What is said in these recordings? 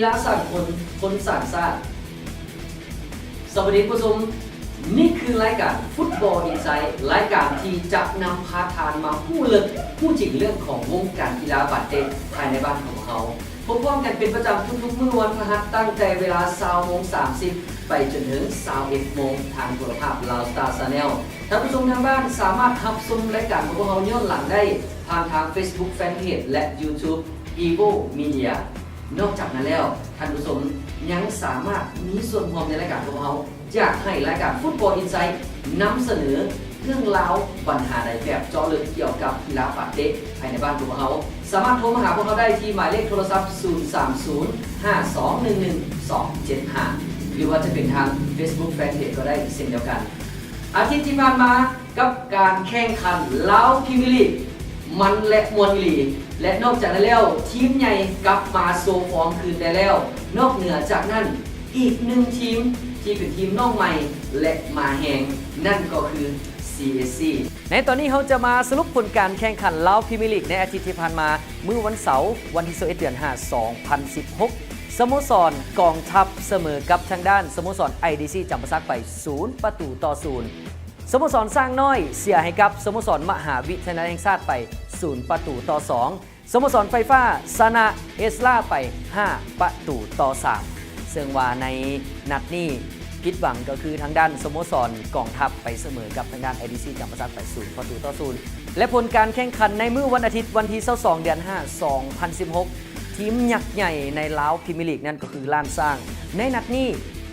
ฬาสากลคนสร้างชาติสวัสดีผู้ชมนี่คือรายการฟุตบอลอินไซต์รายการที่จะนำพาทานมาพูดลึกพูดจริงเรื่องของวงการกีฬาบาดเจ็บภายในบ้านของเขาพบกันเป็นประจำทุกๆมื้อวันพฤหัสตั้งแต่เวลา 20:30 ไปจนถึง 21 โมงทางโทรภาพลาวสตาร์ชาแนลท่านผู้ชมทางบ้านสามารถรับชมรายการของพวกเราย้อนหลังได้ผ่านทาง Facebook Fanpage และ YouTube Evo Media นอกจากนั้นแล้วท่านผู้ชมยังสามารถมีส่วนร่วมในรายการของเราอยากให้รายการฟุตบอลอินไซต์นำเสนอเรื่องราวปัญหาใดแบบเจาะลึกเกี่ยวกับกีฬาบาดเจ็บภายในบ้านของเราสามารถโทรมาหาพวกเราได้ที่หมายเลขโทรศัพท์ 030-5211-275 หรือว่าจะเป็นทาง Facebook Fanpage ก็ได้เช่นเดียวกันอาทิตย์ที่ผ่านมากับการแข่งขันลาวพรีเมียร์ลีกมันและมวลลีกและนอกจากนั้นแล้วทีมใหญ่กลับมาโซฟอร์มคืนได้แล้วนอกเหนือจากนั้นอีกหนึ่งทีมที่เป็นทีมน้องใหม่และมาแหงนั่นก็คือ CSC ในตอนนี้เขาจะมาสรุปผลการแข่งขันลาวพรีเมียร์ลีกในอาทิตย์ที่ผ่านมามื้อวันเสาร์วันที่21 เดือน 5 2016 สโมสรกองทัพเสมอกับทางด้านสโมสร IDC จำปาสักไป0-0สโมสรสร้างน้อยเสียให้กับสโมสรมหาวิทยาลัยแห่งชาติไป0-2สโมสรไฟฟ้าชนะเอสลาไป5-3ซึ่งว่าในนัดนี้ผิดหวังก็คือทางด้านสโมสรกองทัพไปเสมอกับทางด้าน IDC จำปาสักไป0-0และผลการแข่งขันในมื้อวันอาทิตย์วันที่22 เดือน 5 2016 ทีมยักษ์ใหญ่ในลาวพรีเมียร์ลีกนั่นก็คือล้านสร้างในนัดนี้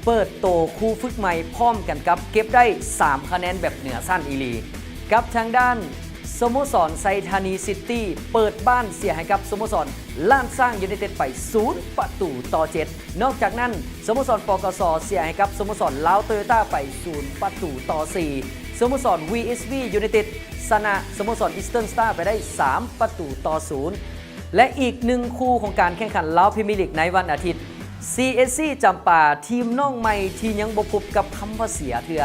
เปิดโตคู่ฝึกใหม่พร้อมกันกับเก็บได้3คะแนนแบบเหนือสั้นอีลีกับทางด้านสโมสรไซธานีซิตี้เปิดบ้านเสียให้กับสโมสรล้านสร้างยูไนเต็ดไป0-7นอกจากนั้นสโมสรปกสเสียให้กับสโมสรลาวโตโยต้าไป0-4สโมสร VSV ยูไนเต็ดชนะสโมสรอีสเทิร์นสตาร์ไปได้3-0และอีกหนึ่งคู่ของการแข่งขันลาวพรีเมียร์ลีกในวันอาทิตย์ CSC จำปาทีมน้องใหม่ที่ยังบ่พบกับคำว่าเสียเถื่อ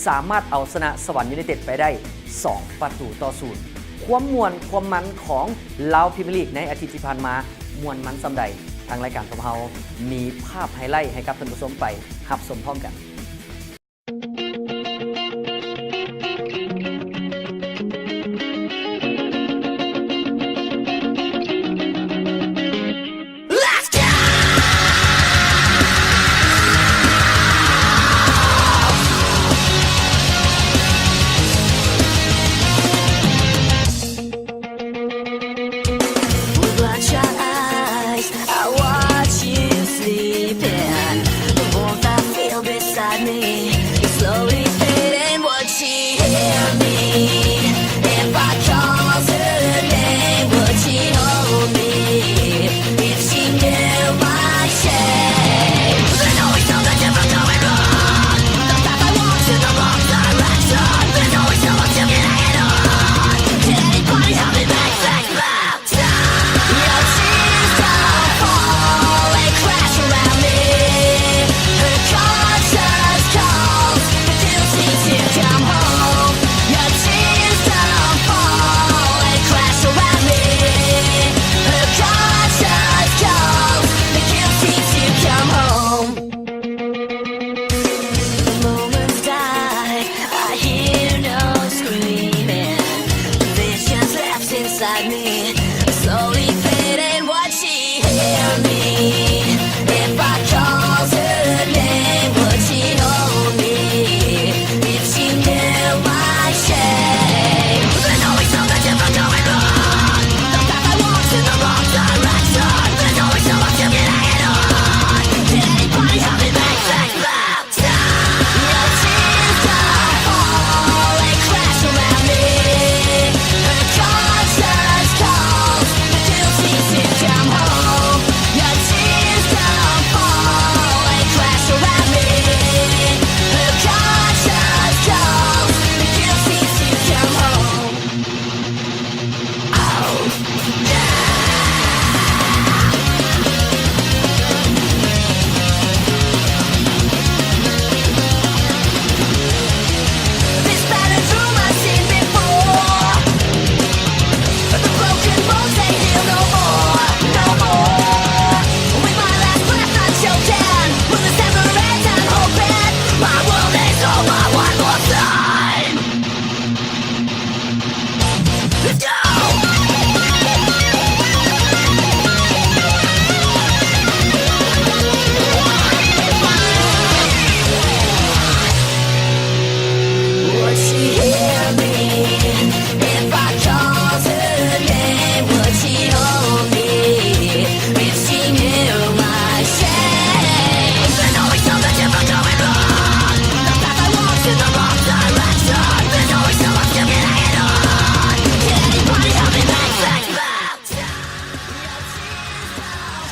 สามารถเอาชนะสวรรค์ยูไนเต็ดไปได้2-0ความม่วนความมันของลาวพรีเมียร์ลีกในอาทิตย์ที่ผ่านมามวนมันสำใดทางรายการของเรามีภาพไฮไลท์ให้กับท่านผู้ชมไปรับชมพร้อมกัน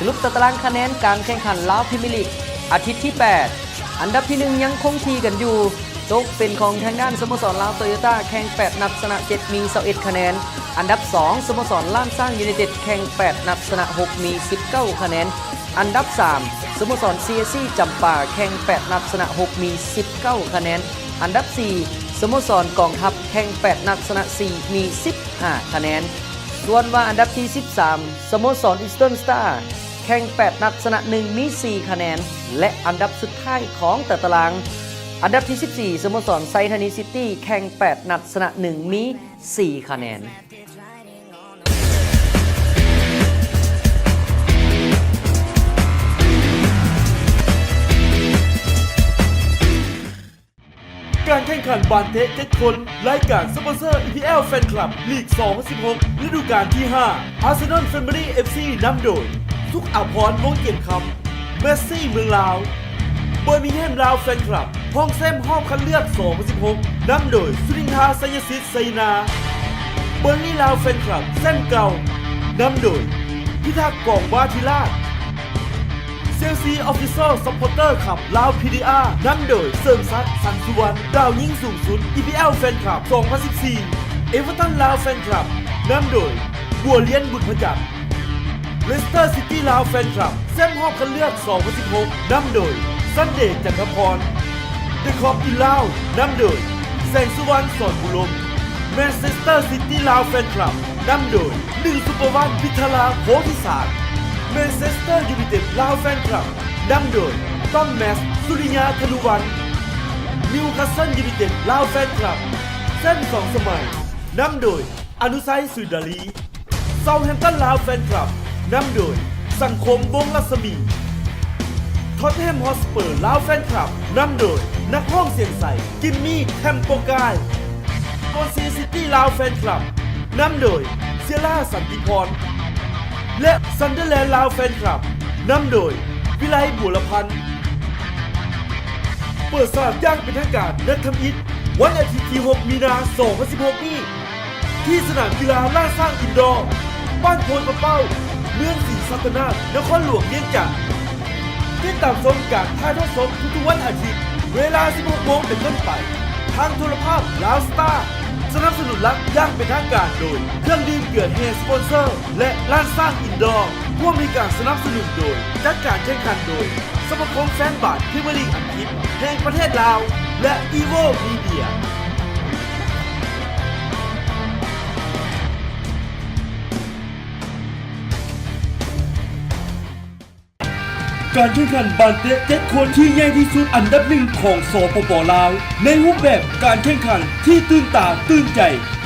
สรุปตารางคะแนนการแข่งขันลาวพรีเมียร์ลีกอาทิตย์ที่ 8 อันดับที่ 1 ยังคงที่กันอยู่ตกเป็นของทางด้านสโมสรลาวโตโยต้าแข่ง 8 นัดชนะ 7 มี 21 คะแนนอันดับ 2 สโมสรล้านสร้างยูไนเต็ดแข่ง 8 นัดชนะ 6 มี 19 คะแนนอันดับ 3 สโมสร CSC จำปาแข่ง 8 นัดชนะ 6 มี 19 คะแนนอันดับ 4 สโมสรกองทัพแข่ง 8 นัดชนะ 4 มี 15 คะแนนส่วนว่าอันดับที่ 13 สโมสรอีสเทิร์นสตาร์แข่ง 8 นัดชนะ 1 มี 4 คะแนนและอันดับสุดท้ายของแต่ตารางอันดับที่ 14 สโมสรไซธานีซิตี้แข่ง 8 นัดชนะ 1 มี 4 คะแนนการแข่งขันบานเทะ7 คนรายการสปอนเซอร์ EPL Fan Club ลีก 2016 ฤดูกาลที่ 5 Arsenal Family FC นำโดยทุกอาภรณ์วงเกียรติคำเมสซี่เมืองลาวเบอร์มิงแฮมลาวแฟนคลับห้องแซมห้องคัดเลือก 2016 นำโดยสุรินทราไซยสิทธิ์ไซนาเบอร์ลี่ลาวแฟนคลับแซมเก่านำโดยพิทักษ์กองวาทิราชเซลซีออฟฟิเชียลซัพพอร์เตอร์ขับลาวพีดีอาร์นำโดยเสริมซักสันสุวรรณดาวยิ่งสูงสุด EPL แฟนคลับ 2014 เอเวอร์ตันลาวแฟนคลับนำโดยบัวเลี้ยนบุญพจักรเลสเตอร์ซิตี้ลาวแฟนคลับแซมฮอบคันเลือก 2016 นำโดยซันเดชจักรพรเดอะคอปอินลาวนำโดยแสงสุวรรณสอนบุรมแมนเชสเตอร์ซิตี้ลาวแฟนคลับนำโดย1ซุปเปอร์วันพิทลาโพธิศาสตร์แมนเชสเตอร์ยูไนเต็ดลาวแฟนคลับนำโดยต้อมแมสสุริยาธนุวันนิวคาสเซิลยูไนเต็ดลาวแฟนคลับเส้น2 สมัยนำโดยอนุสัยสุดาลีเซาท์แฮมป์ตันลาวแฟนคลับนำโดยสังคมวงรัศมีท็อตแฮมฮอสเปอร์ลาวแฟนคลับนำโดยนักห้องเสียงใสกิมมี่แทมโปกายกอนซีซิตี้ลาวแฟนคลับนำโดยเซียร่าสันติพรและซันเดอร์แลนด์ลาวแฟนคลับนำโดยวิไลบุรพันธ์เปิดสนามย่างเป็นทางการนัดทำอิฐวันอาทิตย์ที่ 6 มีนาคม 2016 นี้ที่สนามกีฬาลาดสร้างอินดอร์บ้านโพนปะเป้าเมืองศรีสัตนาถนครหลวงเวียงจันทร์ติดตามชมการถ่ายทอดสดทุกวันอาทิตย์เวลา 16 โมงเป็นต้นไปทางโทรภาพลาวสตาร์สนับสนุนหลักย่างเป็นทางการโดยเครื่องดื่มเกิดเฮสปอนเซอร์และร้านสร้างอินดอร์ร่วมในการสนับสนุนโดยจัดการแข่งขันโดยสมาคมแฟนบาสพรีเมียร์ลีกอังกฤษแห่งประเทศลาวและอีโวมีเดียการแข่งขันบานเตะ7 คนที่ใหญ่ที่สุดอันดับ 1 ของสปป.ลาวในรูปแบบการแข่งขันที่ตื่นตาตื่นใจ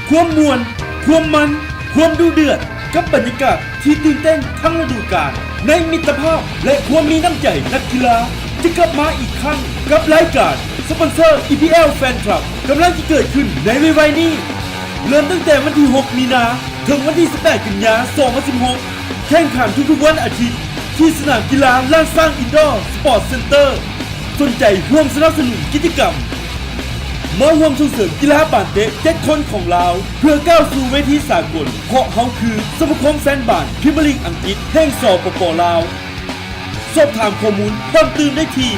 ความม่วนความมันความดุเดือดกับบรรยากาศที่ตื่นเต้นทั้งฤดูกาลในมิตรภาพและความมีน้ำใจนักกีฬาจะกลับมาอีกครั้งกับรายการสปอนเซอร์ EPL Fan Club กำลังจะเกิดขึ้นในไวๆนี้เริ่มตั้งแต่วันที่ 6 มีนาถึงวันที่ 18 กันยายน 2016 แข่งขันทุกๆวันอาทิตย์ที่สนามกีฬาลาดสร้างอินดอร์สปอร์ตเซ็นเตอร์สนใจร่วมสนับสนุนกิจกรรมมาร่วมส่งเสริมกีฬาบาสเตะ7 คนของเราเพื่อก้าวสู่เวทีสากลเพราะเขาคือสมาคมแฟนบาสพรีเมียร์ลีกอังกฤษแห่งสปป.ลาวสอบถามข้อมูลเพิ่มเติมได้ที่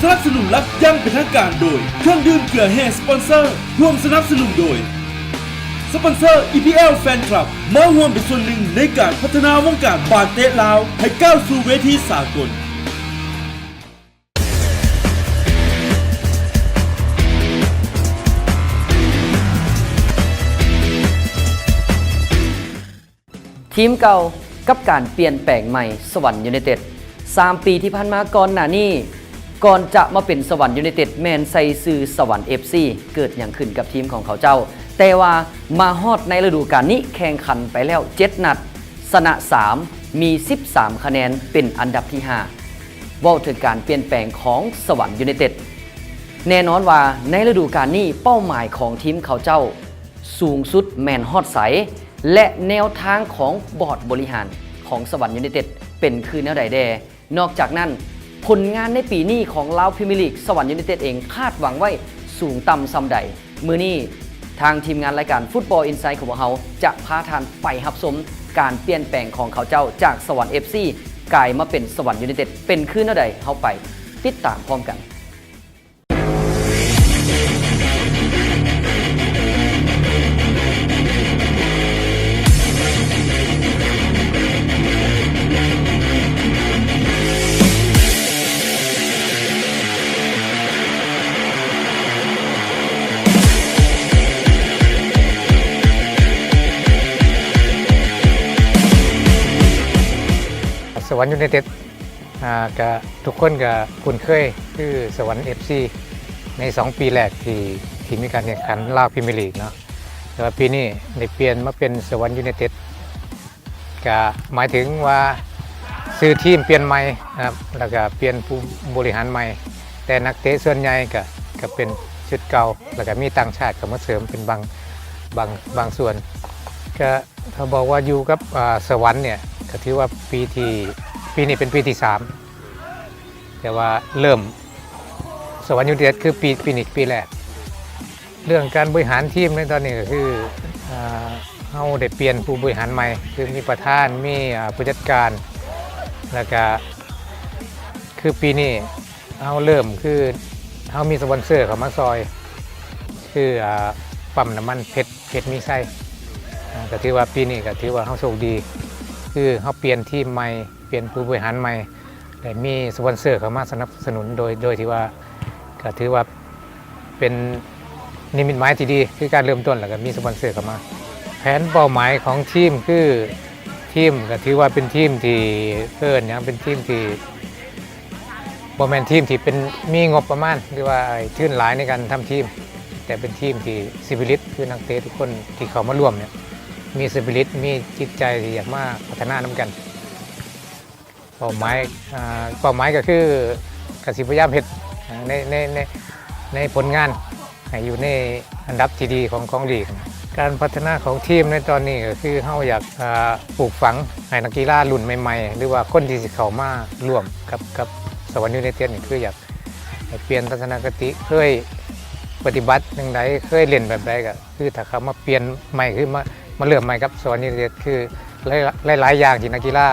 สนับสนุนหลักยังเป็นทางการโดยเครื่องดื่มเกลือแห่สปอนเซอร์ร่วมสนับสนุนโดยสปอนเซอร์ EPL Fan Club มาร่วมเป็นส่วนหนึ่งในการพัฒนาวงการบาสเตะลาวให้ก้าวสู่เวทีสากลทีมเก่ากับการเปลี่ยนแปลงใหม่สวรรค์ยูไนเต็ด3 ปีที่ผ่านมาก่อนหน้านี้ก่อนจะมาเป็นสวรรค์ยูไนเต็ดแมนใส่ซื้อสวรรค์ FC เกิดอย่างขึ้นกับทีมของเขาเจ้าแต่ว่ามาฮอดในฤดูกาลนี้แข่งขันไปแล้ว7 นัดชนะ 3 มี 13 คะแนนเป็นอันดับที่ 5 เว้าถึงการเปลี่ยนแปลงของสวรรค์ยูไนเต็ดแน่นอนว่าในฤดูกาลนี้เป้าหมายของทีมเขาเจ้าสูงสุดแมนฮอดใสและแนวทางของบอร์ดบริหารของสวรรค์ยูไนเต็ดเป็นคือแนวใดแดนอกจากนั้นผลงานในปีนี้ของลาวพรีเมียร์ลีกสวรรค์ยูไนเต็ดเองคาดหวังไว้สูงต่ำซำใดมื้อนี้ทางทีมงานรายการฟุตบอลอินไซด์ของพวกเราจะพาท่านไปรับชม การเปลี่ยนแปลงของเขาเจ้าจากสวรรค์ FC กลายมาเป็นสวรรค์ยูไนเต็ดเป็นขึ้นเท่าใดเฮาไปติดตามพร้อมกันสวรรค์ยูไนเต็ดกับทุกคนกับคุ้นเคยคือสวรรค์ FC ใน2ปีแรกที่มีการแข่งขันลาวพรีเมียร์ลีกเนาะแต่ว่าปีนี้ได้เปลี่ยนมาเป็นสวรรค์ยูไนเต็ดก็หมายถึงว่าซื้อทีมเปลี่ยนใหม่นะครับแล้วก็เปลี่ยนผู้บริหารใหม่แต่นักเตะส่วนใหญ่ก็เป็นชุดเก่าแล้วก็มีต่างชาติเข้ามาเสริมเป็นบางส่วนก็ถ้าบอกว่าอยู่กับสวรรค์เนี่ยก็ถือว่าปีนี้เป็นปีที่3แต่ว่าเริ่มสวรรค์ยูไนเต็ดคือปีนี้ปีแรกเรื่องการบริหารทีมในตอนนี้ก็คือเราได้เปลี่ยนผู้บริหารใหม่คือมีประธานมีผู้จัดการแล้วก็คือปีนี้เราเริ่มคือเรามีสปอนเซอร์เข้ามาซอยคือปั๊มน้ำมันเพชรมีไส้ก็ถือว่าปีนี้ก็ถือว่าเราโชคดีคือเขาเปลี่ยนทีมใหม่เปลี่ยนผู้บริหารใหม่แต่มีสปอนเซอร์เข้ามาสนับสนุนโดยที่ว่าก็ถือว่าเป็นนิมิตหมายที่ดีคือการเริ่มต้นแล้วก็มีสปอนเซอร์เข้ามาแผนเป้าหมายของทีมคือทีมก็ถือว่าเป็นทีมที่อย่างเป็นทีมที่บ่แม่นทีมที่เป็นมีงบประมาณหรือว่าทุนหลายในการทำทีมแต่เป็นทีมที่ซิวิลิตคือนักเตะทุกคนที่เข้ามาร่วมเนี่ยมีสปิริตมีจิตใจที่อยากมาพัฒนาน้ำกันเป้าหมายก็คือกสิพยายามเฮ็ดในผลงานให้อยู่ในอันดับที่ดีของลีกการพัฒนาของทีมในตอนนี้ก็คือเฮาอยากปลูกฝังให้นักกีฬารุ่นใหม่ๆหรือว่าคนที่เข้ามาร่วมกับสวรรค์ยูไนเต็ดนี่คืออยากให้เปลี่ยนทัศนคติเคยปฏิบัติอย่างไรเคยเล่นแบบใดก็คือถ้าเขามาเปลี่ยนใหม่คือมาเริ่มใหม่กับสวรรค์ยูไนเต็ดคือหลายอย่างที่นักกีฬา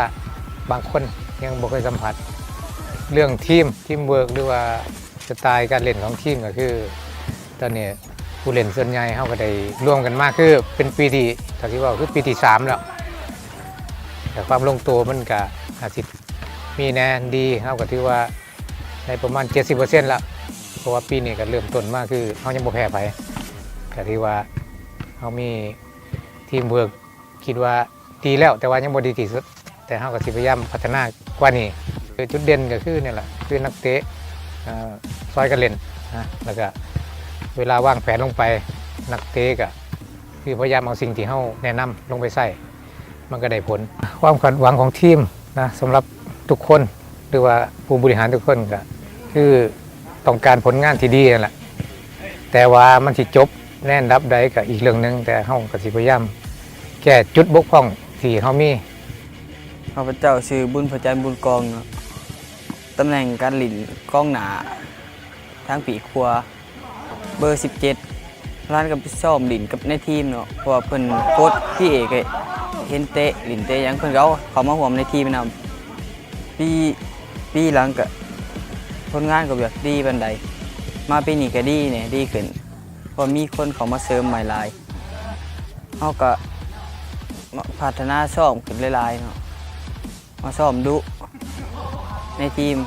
บางคนยังบ่เคยสัมผัสเรื่องทีมเวิร์กหรือว่าสไตล์การเล่นของทีมก็คือตอนนี้ผู้เล่นส่วนใหญ่เขาก็ได้ร่วมกันมากคือเป็นปีที่ถ้าที่ว่าคือปีที่3แล้วแต่ความลงตัวมันก็อาจจะมีแน่ดีเขาก็ถือว่าในประมาณ 70% แล้วเพราะว่าปีนี้ก็เริ่มต้นมากคือเขายังบ่แพ้ไผก็ถือว่าเขามีทีมเวิร์กคิดว่าดีแล้วแต่ว่ายังบ่ดีที่สุดแต่เขาก็สิพยายามพัฒนากว่านี้จุดเด่นก็คือนี่แหละคือนักเตะซอยกันเล่นนะแล้วก็เวลาวางแผนลงไปนักเตะก็คือพยายามเอาสิ่งที่เขาแนะนำลงไปใส่มันก็ได้ผลความคาดหวังของทีมนะสำหรับทุกคนหรือว่าผู้บริหารทุกคนก็คือต้องการผลงานที่ดีนั่นแหละแต่ว่ามันสิจบแน่นดับใดก็อีกเรื่องนึงแต่เขาก็สิพยายามแก้จุดบกพร่องที่เขามีข้าพเจ้าชื่อบุญพระจันทร์บุญกองตำแหน่งการหลินกองหนาทางปีครัวเบอร์ 17ร้านกับซ่อมหลินกับในทีมเนาะเพราะว่าเพิ่นโค้ชพี่เอกเห็นเตะหลินเตะยังเพิ่นเขามาห่วมในทีมนำปีหลังก็ผลงานก็แบบดีบันไดมาปีนี้ก็ดีเนี่ยดีขึ้นเพราะมีคนเขามาเสริมใหม่หลายเขาก็พัฒนาซ่อมขึ้นหลายๆเนาะมาซ่อมดุในทีม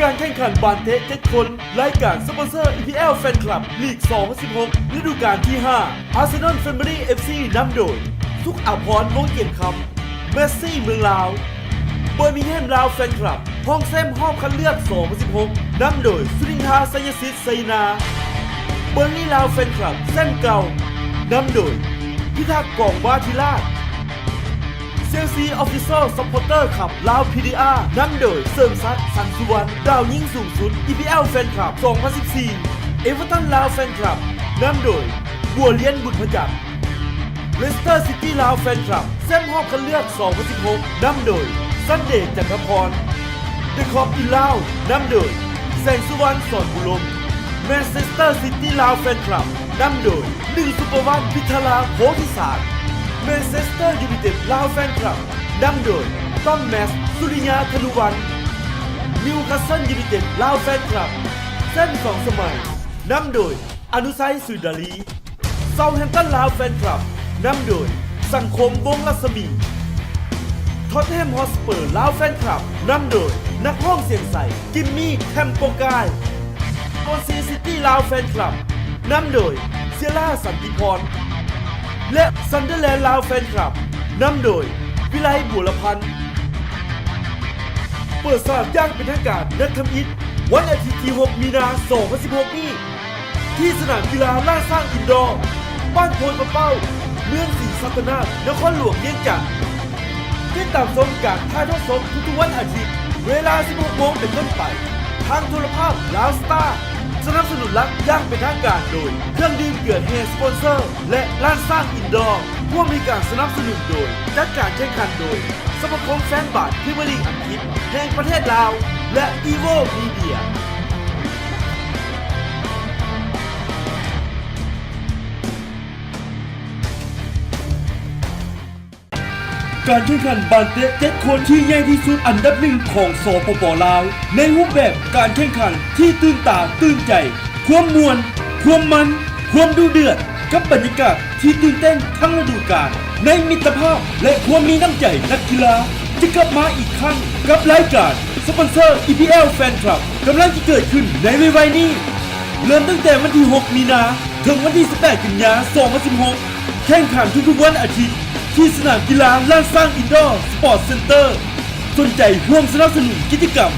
การแข่งขันบานเทะ7คนรายการสปอนเซอร์ EPL Fan Club ลีก 2016 ฤดูกาลที่ 5 Arsenal Family FC นำโดยทุกอาภรณ์วงเกียรติคำเมสซี่เมืองลาวเบอร์มิงแฮมลาวแฟนคลับห้องแซมห้องคัดเลือก 2016 นำโดยสุรินทราไซยสิทธิ์ไซนาเบอร์ลี่ลาวแฟนคลับแซมเก่านำโดยพิทักษ์กองวาธิราชเซลซีออฟฟิเชียลซัพพอร์เตอร์ขับลาวพีดีอาร์นำโดยเสริมซัดสันสุวรรณดาวยิ่งสูงสุด EPL แฟนคลับ 2014 เอเวอร์ตันลาวแฟนคลับนำโดยบัวเลี้ยนบุญพจักรเลสเตอร์ซิตี้ลาวแฟนคลับแซมฮอบคันเลือก 2016 นำโดยซันเดย์จักรพรเดอะคอปอินลาวนำโดยแสงสุวรรณสอนบุรมแมนเชสเตอร์ซิตี้ลาวแฟนคลับนำโดย1ซุปเปอร์วันพิทลาโพธิศาสตร์แมนเชสเตอร์ยูไนเต็ดลาวแฟนคลับนำโดยต้อมแมสสุริยาธนุวันนิวคาสเซิลยูไนเต็ดลาวแฟนคลับเส้นสองสมัยนำโดยอนุสัยสุดาลีเซาท์แฮมป์ตันลาวแฟนคลับนำโดยสังคมวงศ์รัศมีท็อตแฮมฮอสเปอร์ลาวแฟนคลับนำโดยนักห้องเสียงใสกิมมี่แคมโปกายกอนซีซิตี้ลาวแฟนคลับนำโดยเซียร่าสันติพรและซันเดอร์แลนด์ลาวแฟนคลับนำโดยวิไลบุรพันธ์เปิดสนามย่างเป็นทางการนักทำอิฐวันอาทิตย์ที่ 6 มีนาคม 2016 นี้ที่สนามกีฬาลาดสร้างอินดอร์บ้านโพนปะเป้าเมืองศรีสัตนานครหลวงเวียงจันทร์ติดตามชมการถ่ายทอดสดทุกวันอาทิตย์เวลา 16 โมงเป็นต้นไปทางโทรภาพลาวสตาร์สนับสนุนหลักย่างเป็นทางการโดยเครื่องดื่มเกิดเฮสปอนเซอร์และร้านสร้างอินดอร์ร่วมมีการสนับสนุนโดยจัดการแข่งขันโดยสมาคมแฟนบาสพรีเมียร์ลีกอังกฤษแห่งประเทศลาวและอีโวมีเดียการแข่งขันบาสเตะ7คนที่ใหญ่ที่สุดอันดับหนึ่งของสปป.ลาวในรูปแบบการแข่งขันที่ตื่นตาตื่นใจความมวลความมันความดุเดือดกับบรรยากาศที่ตื่นเต้นทั้งฤดูกาลในมิตรภาพและความมีน้ำใจนักกีฬาจะกลับมาอีกครั้งกับรายการสปอนเซอร์ EPL Fan Club กำลังจะเกิดขึ้นในวัยนี้เริ่มตั้งแต่วันที่ 6 มีนาถึงวันที่ 18 กันยายน 2016 แข่งขันทุกๆวันอาทิตย์ที่สนามกีฬาลาดสร้างอินดอร์สปอร์ตเซ็นเตอร์สนใจร่วมสนับสนุนกิจกรรม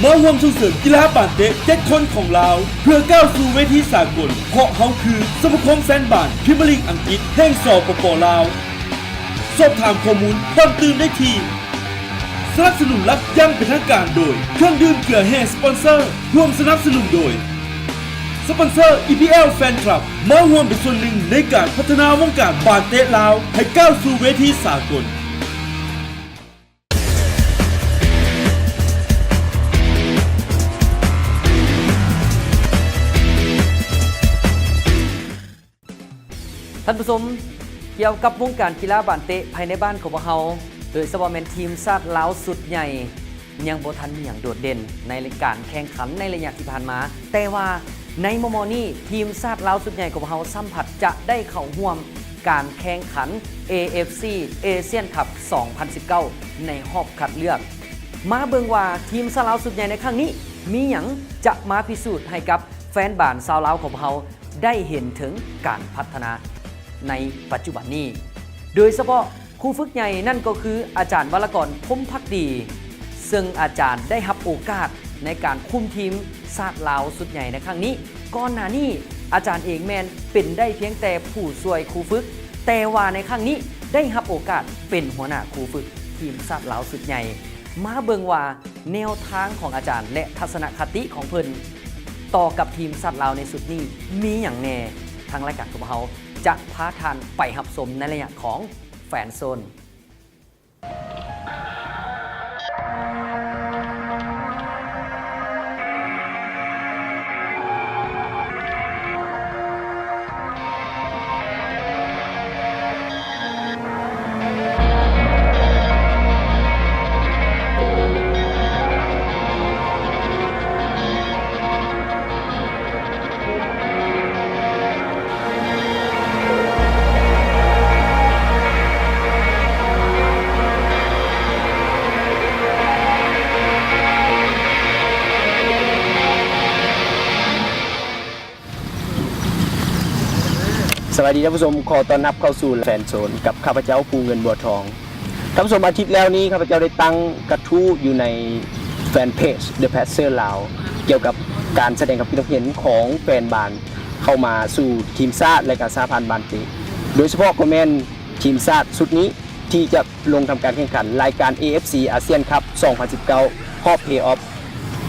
มาร่วมส่งเสริมกีฬาบาสเตะ7คนของเราเพื่อก้าวสู่เวทีสากลเพราะเขาคือสมาคมแฟนบาสพรีเมียร์ลีกอังกฤษแห่งสปป.ลาวสอบถามข้อมูลเพิ่มเติมได้ที่สนับสนุนหลักย่างเป็นทางการโดยเครื่องดื่มเกลือแห่สปอนเซอร์ร่วมสนับสนุนโดยสปอนเซอร์ EPL Fan Club มาร่วมเป็นส่วนหนึ่งในการพัฒนาวงการบาสเตะลาวให้ก้าวสู่เวทีสากลท่านผู้ชมเกี่ยวกับวงการกีฬาบาสเตะภายในบ้านของพวกเราโดยเฉพาะแมนทีมชาติลาวสุดใหญ่ยังบ่ทันมีอย่างโดดเด่นในรายการแข่งขันในระยะที่ผ่านมาแต่ว่าในโมโมนี้ทีมชาติลาวสุดใหญ่ของพวกเราสัมผัสจะได้เข้าร่วมการแข่งขัน AFC Asian Cup 2019 ในรอบคัดเลือกมาเบิ่งว่าทีมชาติลาวสุดใหญ่ในครั้งนี้มีหยังจะมาพิสูจน์ให้กับแฟนบาสชาวลาวของพวกเราได้เห็นถึงการพัฒนาในปัจจุบันนี้โดยเฉพาะครูฝึกใหญ่นั่นก็คืออาจารย์วรกร พรหมภักดีซึ่งอาจารย์ได้รับโอกาสในการคุมทีมชาติลาวสุดใหญ่ในครั้งนี้ก่อนหน้านี้อาจารย์เองแมนเป็นได้เพียงแต่ผู้ช่วยครูฝึกแต่ว่าในครั้งนี้ได้รับโอกาสเป็นหัวหน้าครูฝึกทีมชาติลาวสุดใหญ่มาเบิ่งว่าแนวทางของอาจารย์และทัศนคติของเพิ่นต่อกับทีมชาติลาวในสุดนี้มีอย่างแน่ทางรายการของเราจะพาทานไปรับชมในระยะของแฟนโซน สวัสดีท่านผู้ชมขอต้อนรับเข้าสู่แฟนโซนกับข้าพเจ้าภูเงินบัวทองท่านผู้ชมอาทิตย์แล้วนี้ข้าพเจ้าได้ตั้งกระทู้อยู่ในแฟนเพจ The Passer ลาวเกี่ยวกับการแสดงความคิดเห็นของแฟนบาสเข้ามาสู่ทีมชาติและการสหพันธ์บาสเตะโดยเฉพาะคอมเมนต์ทีมชาติชุดนี้ที่จะลงทำการแข่งขันรายการ AFC ASEAN Cup 2019 รอบเพลย์ออฟ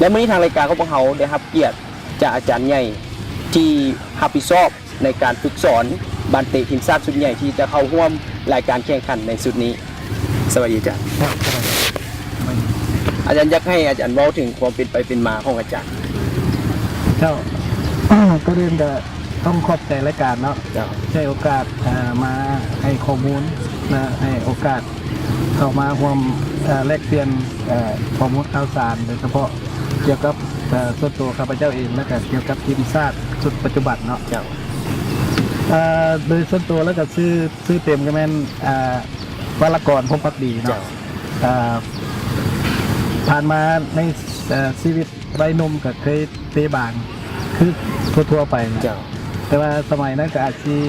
และเมื่อนี้ทางรายการของพวกเขาได้รับเกียรติ จากอาจารย์ใหญ่ที่รับผิดชอบในการฝึกสอนบานเตะทีมชาติชุดใหญ่ที่จะเข้าร่วมรายการแข่งขันในชุดนี้สวัสดีอาจารย์อาจารย์อยากให้อาจารย์เว้าถึงความเป็นไปเป็นมาของอาจารย์ เจ้า ก็เรียนก็ต้องขอบใจรายการเนาะ เจ้า ใช้โอกาสมาให้ข้อมูลนะให้โอกาสเข้ามาร่วมแลกเปลี่ยนข้อมูลข่าวสารโดยเฉพาะเกี่ยวกับส่วนตัวข้าพเจ้าเองและก็เกี่ยวกับทีมชาติชุดปัจจุบันเนาะ เจ้า โดยส่วนตัวแล้วก็ชื่อเต็มก็แม่นวรกรพงษ์ภักดี เจ้า เนาะผ่านมาในชีวิตวัยหนุ่มก็เคยเตะบานคือทั่วๆไปนะ เจ้า แต่ว่าสมัยนั้นก็อาจที่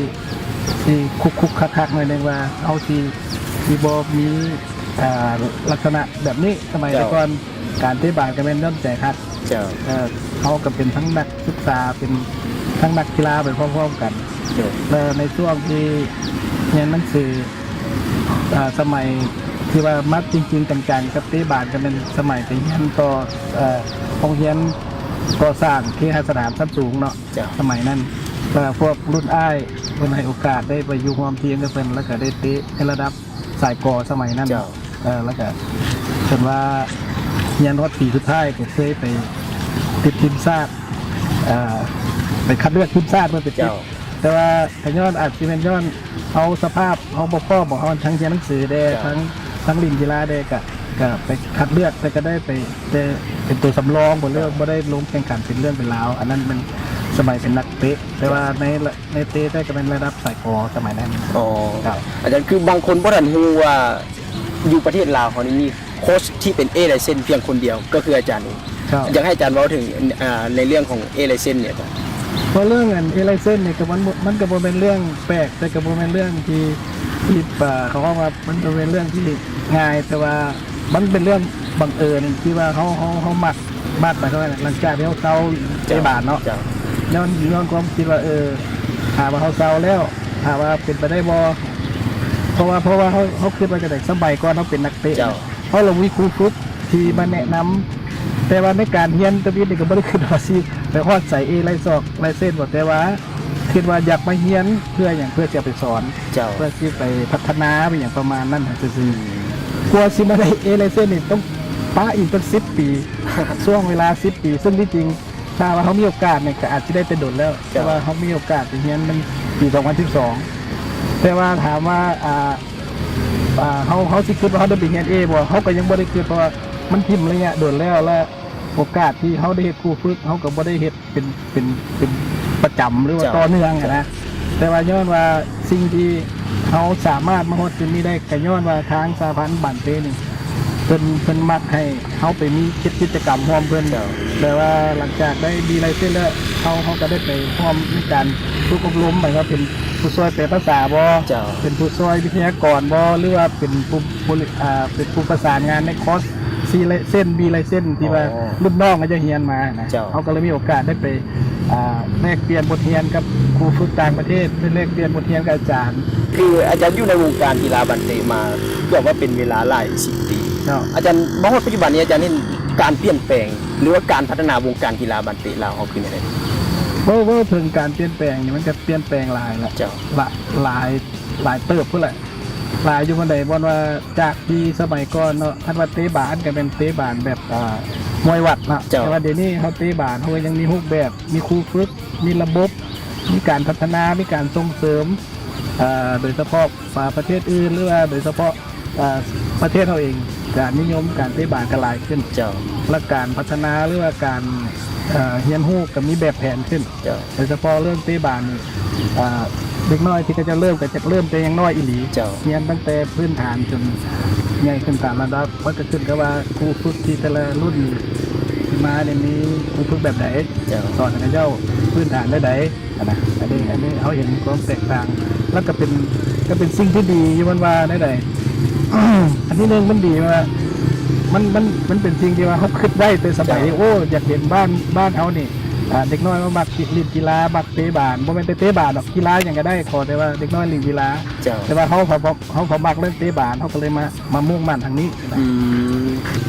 คุกคักๆหน่อยนึงว่าเอาที่บ่มีลักษณะแบบนี้สมัยแต่ก่อนการเตะบานก็แม่นย่อมใจคัก เจ้า เขาก็เป็นทั้งนักศึกษาเป็นทั้งนักกีฬาไปพร้อมๆกัน เจ้า และในช่วงที่เรียนหนังสือสมัยที่ว่ามัดจริงๆจังๆกับเตะบานก็เป็นสมัยที่เรียนต่อโรงเรียนก่อสร้างที่สนามชั้นสูงเนาะ เจ้า สมัยนั้นพวกรุ่นอ้ายเพิ่นให้โอกาสได้ไปอยู่ร่วมทีมกับเพิ่นแล้วก็ได้เตะในระดับสายกอสมัยนั้น เจ้า แล้วก็เพิ่นว่าเรียนรอดปีสุดท้ายก็เคยไปติดทีมชาติไปคัดเลือกทีมชาติเมื่อเป็นติด เจ้า แต่ว่าแต่ย้อนอาจจะเป็นย้อนเอาสภาพเอาบ่พอบอกเอาทั้งเรียนหนังสือได้ เจ้า ทั้งลินกีฬาได้ก็ไปคัดเลือกแต่ก็ได้ไปเป็นตัวสำรองบ่เลือกบ่ได้ลงแข่งขันเป็นเรื่องเป็นราวอันนั้นมันสมัยเป็นนักเตะแต่ว่าในเตะได้ก็เป็นระดับสายกอสมัยนั้น อ๋อ ครับ อาจารย์คือบางคนบ่ทันรู้ว่าอยู่ประเทศลาวเขานี่มีโค้ชที่เป็น A ไลเซนเพียงคนเดียวก็คืออาจารย์เอง ครับ อยากให้อาจารย์เว้าถึงในเรื่องของ A ไลเซนเนี่ยครับ เพราะเรื่องอันเอไลเซนเนี่ยก็มันก็บ่เป็นเรื่องแปลกแต่ก็บ่เป็นเรื่องที่เขาว่ามันก็เป็นเรื่องที่ง่ายแต่ว่ามันเป็นเรื่องบังเอิญที่ว่าเขามักบ้านไปเท่านั้นหลังจากที่เขาเซาใจบาทเนาะ เจ้า ย้อนความคิดว่าหาว่าเขาเซาแล้วหาว่าเป็นไปได้บ่เพราะว่าเขาคิดว่าจะได้สมัยก่อนเขาเป็นนักเตะ เจ้า เขาลงวิครูฝึกที่มาแนะนำแต่ว่าในการเรียนตะวิดนี่ก็บ่ได้คิดว่าสิไปฮอดใส่ไล่ซอกไล่เส้นบ่แต่ว่าคิดว่าอยากมาเรียนเพื่ออย่างเพื่อจะไปสอน เจ้า เพื่อที่ไปพัฒนาไปอย่างประมาณนั้นซื่อๆกลัวสิมาได้ไล่เส้นนี่ต้องป้าอีกตั้ง10 ปี ช่วงเวลา10 ปีซึ่งที่จริงถ้าว่าเขามีโอกาสเนี่ยก็อาจจะได้ไปโดดแล้วแต่ว่าเขามีโอกาสไปเรียนมันปี2012แต่ว่าถามว่าเขาสิคิดว่าเขาได้ไปเรียนบ่เขาก็ยังบ่ได้คิดเพราะว่ามันทิ่มระยะโดดแล้วและโอกาสที่เขาได้เฮ็ดครูฝึกเขาก็บ่ได้เฮ็ดเป็นประจำหรือว่าต่อเนื่องอะนะแต่ว่าย้อนว่าสิ่งที่เขาสามารถมาฮอดจุดนี้ได้ก็ย้อนว่าทางสหพันธ์บันเตนี่เพิ่นมักให้เขาไปมีกิจกรรมร่วมเพิ่นแต่ว่าหลังจากได้ดีไลเซนแล้วเขาก็ได้ไปร่วมในการฝึกอบรมหมายว่าเป็นผู้ช่วยแปลภาษาบ่ เจ้า เป็นผู้ช่วยวิทยากรบ่หรือว่าเป็นผู้ประสานงานในคอร์สซีเส้นบีไลเส้นที่ว่ารุ่นน้องก็จะเรียนมานะ เจ้า เขาก็เลยมีโอกาสได้ไปแลกเปลี่ยนบทเรียนกับครูฝึกต่างประเทศได้แลกเปลี่ยนบทเรียนกับอาจารย์ คืออาจารย์อยู่ในวงการกีฬาบันเตะมาเรียกว่าเป็นเวลาหลาย10 ปี เนาะ อาจารย์มองว่าปัจจุบันนี้อาจารย์เห็นการเปลี่ยนแปลง หรือว่าการพัฒนาวงการกีฬาบันเตะลาวเขาคืออะไร ว่าถึงการเปลี่ยนแปลงนี่มันก็เปลี่ยนแปลงหลายละ เจ้า หลายเติบพุ่นแหละหลายอยู่บันไดบ่ว่าจากที่สมัยก่อนเนาะท่านว่าเตะบานก็เป็นเตะบานแบบมวยวัดเนาะ เจ้า แต่ว่าเดี๋ยวนี้เขาเตะบานเขาก็ยังมีรูปแบบมีครูฝึกมีระบบ มีการพัฒนามีการส่งเสริมโดยเฉพาะประเทศอื่นหรือว่าโดยเฉพาะประเทศเราเองการนิยมการเตะบานก็หลายขึ้น เจ้า และการพัฒนาหรือว่าการเรียนรู้ก็มีแบบแผนขึ้น เจ้า โดยเฉพาะเรื่องเตะบานนี่เด็กน้อยที่ก็จะเริ่มแต่ยังน้อยอีหลี เจ้า เรียนตั้งแต่พื้นฐานจนใหญ่ขึ้นตามระดับว่าจะขึ้นก็ว่าครูฝึกที่แต่ละรุ่นที่มาเนี่ยมีครูฝึกแบบไหน เจ้า สอนให้เจ้าพื้นฐานได้ไหนนะอันนี้เขาเห็นความแตกต่าง แล้วก็เป็นสิ่งที่ดีอยู่มันว่าได้ไหน อันที่หนึ่งมันดีว่ามันเป็นสิ่งที่ว่าเขาคิดได้แต่สมัยโอ้อยากเห็นบ้านเขานี่ เด็กน้อยมามักเล่นกีฬามักเตะบาสบ่แม่นเตะบาสหรอกกีฬาอย่างก็ได้ขอแต่ว่าเด็กน้อยเล่นกีฬา เจ้า แต่ว่าเขามักเล่นเตะบาสเขาก็เลยมามุ่งมั่นทางนี้นะ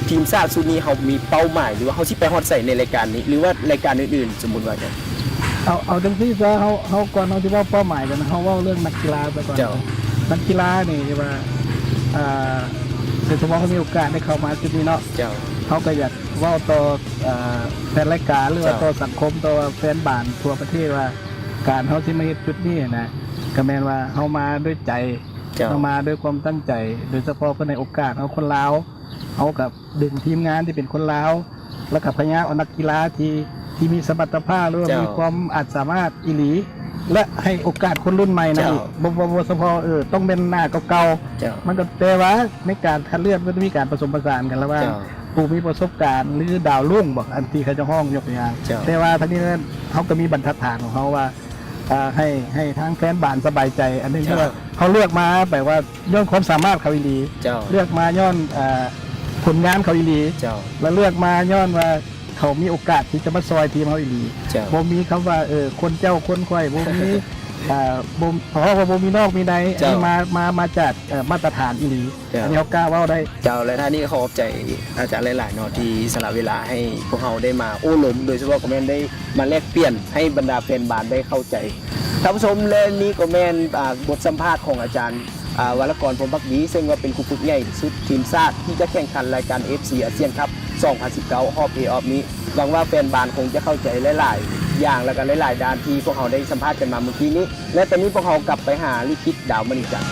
ทีมชาติชุดนี้เขามีเป้าหมายหรือว่าเขาสิไปฮอดใส่ในรายการนี้ หรือว่ารายการอื่นๆ สมมุติว่าจัง เอาจังซี่ซะเขาก่อนเขาที่ว่าเป้าหมายกันเขาเว้าเรื่องนักกีฬาไปก่อน เจ้า นักกีฬานี่ที่ว่าโดยเฉพาะเขามีโอกาสได้เข้ามาจุดนี้เนาะ เจ้า เขาก็อยากเว่าต่อแฟนรายการหรือว่าต่อสังคมต่อแฟนบ้านทั่วประเทศว่าการเขาที่มาเฮ็ดจุดนี้นะก็แม่นว่าเขามาด้วยใจ เจ้า เขามาด้วยความตั้งใจ โดยเฉพาะคนในโอกาสเขาคนลาวเขากับดึงทีมงานที่เป็นคนลาวแล้วก็พยายามเอานักกีฬาที่มีสมรรถภาพหรือว่ามีความอาจสามารถอีหลี และให้โอกาสคนรุ่นใหม่นะบ่เฉพาะต้องเป็นหน้าเก่า เจ้า ๆมันก็แต่ว่าในการคัดเลือกมันมีการผสมผสานกันแล้วว่า เจ้า ผู้มีประสบการณ์หรือดาวรุ่งบอกอันที่เขาจะห้องยกตัวอย่าง เจ้า แต่ว่าทั้งนี้นั้นเขาก็มีบรรทัดฐานของเขาว่าให้ทางแฟนบ้านสบายใจ อันนี้คือว่าเขาเลือกมาแบบว่าย้อนความสามารถเขาอีหลี เจ้า เลือกมาย้อนผลงานเขาอีหลี เจ้า แล้วเลือกมาย้อนว่าเขามีโอกาสที่จะมาซอยทีมเขาอีหลี เจ้า บ่มีคำว่าคนเจ้าคนควายบ่มีเพราะว่าบ่มีนอกมีในอันนี้มาจากมาตรฐานอีหลี เจ้า อันนี้เขากล้าเว่าได้ เจ้าและท่านนี้ก็ขอขอบใจอาจารย์หลายๆเนาะที่สละเวลาให้พวกเราได้มาโอ้หลมโดยเฉพาะคอมเมนต์ได้มาแลกเปลี่ยนให้บรรดาแฟนบานได้เข้าใจท่านผู้ชมและนี่ก็แม่นบทสัมภาษณ์ของอาจารย์วรกรพรหมภักดีซึ่งว่าเป็นครูฝึกใหญ่สุดทีมชาติที่จะแข่งขันรายการ FC อาเซียนครับ 2019 รอบ A-Off นี้หวังว่าแฟนบานคงจะเข้าใจหลายๆอย่างแล้วก็หลายๆด้านที่พวกเขาได้สัมภาษณ์กันมาเมื่อกี้นี้ และตอนนี้พวกเขากลับไปหาลิขิตดาวมณีจันทร์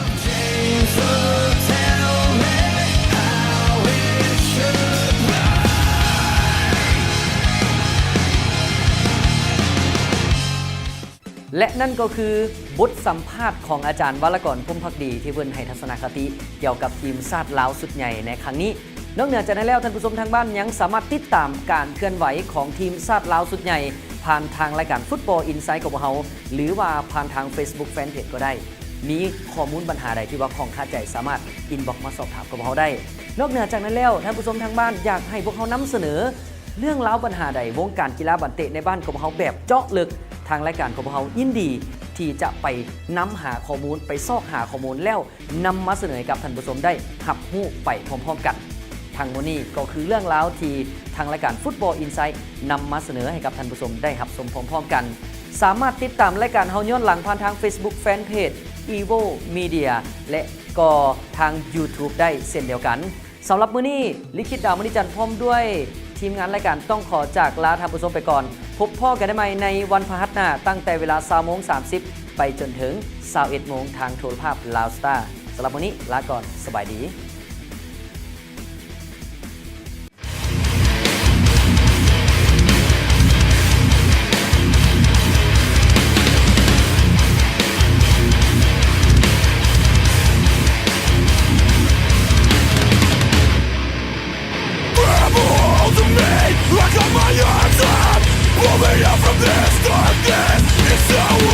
และนั่นก็คือบทสัมภาษณ์ของอาจารย์วรกรพรหมภักดีที่เพิ่นให้ทัศนคติเกี่ยวกับทีมชาติลาวสุดใหญ่ในครั้งนี้นอกเหนือจากนั้นแล้วท่านผู้ชมทางบ้านยังสามารถติดตามการเคลื่อนไหวของทีมชาติลาวสุดใหญ่ผ่านทางรายการฟุตบอลอินไซต์ของพวกเราหรือว่าผ่านทาง Facebook Fanpage ก็ได้มีข้อมูลปัญหาใดที่ว่าของคาใจสามารถอินบ็อกซ์มาสอบถามกับพวกเราได้นอกเหนือจากนั้นแล้วท่านผู้ชมทางบ้านอยากให้พวกเขานำเสนอเรื่องราวปัญหาใดวงการกีฬาบันเตะในบ้านของพวกเขาแบบเจาะลึกทางรายการของพวกเขายินดีที่จะไปนำหาข้อมูลไปซอกหาข้อมูลแล้วนำมาเสนอกับท่านผู้ชมได้หับหู้ไปพร้อมๆกันทางโมนี่ก็คือเรื่องราวที่ทางรายการฟุตบอลอินไซต์นำมาเสนอให้กับท่านผู้ชมได้หับชมพร้อมๆกันสามารถติดตามรายการเฮาย้อนหลังผ่านทาง Facebook Fanpage Evo Media และก็ทาง YouTube ได้เช่นเดียวกันสำหรับมื้อนี้ลิขิตดาวมณีจันทร์พร้อมด้วยทีมงานรายการต้องขอจากลาท่านผู้ชมไปก่อนพบพ่อกันได้ใหม่ในวันพฤหัสหน้าตั้งแต่เวลา 20:30 ไปจนถึง 21 โมงทางโทรภาพลาวสตาร์สำหรับวันนี้ลาก่อนสบายดีLike on my hands up, pulling out from this darkness. It's so